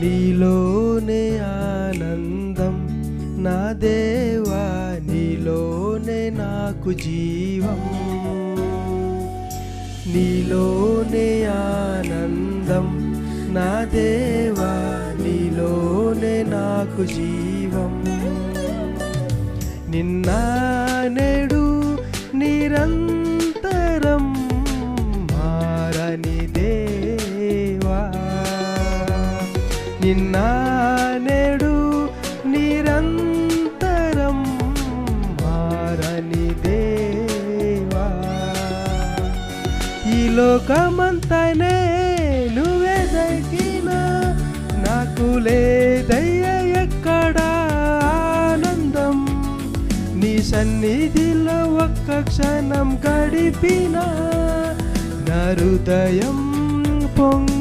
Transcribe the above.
నీలోనే ఆనందం నా దేవా, నీలోనే నాకు జీవం. నీలోనే ఆనందం నా దేవా, నీలోనే నాకు జీవం. నిన్న నేడు నిరంతరం మారని దేవా, నిన్న నేడు నిరంతరం మారని దేవా. ఈ లోకమంతనే నువ్వెదగినా నాకు లేదయ్య ఎక్కడ ఆనందం. నీ సన్నిధిలో ఒక్క క్షణం గడిపినా నా హృదయం పొంగి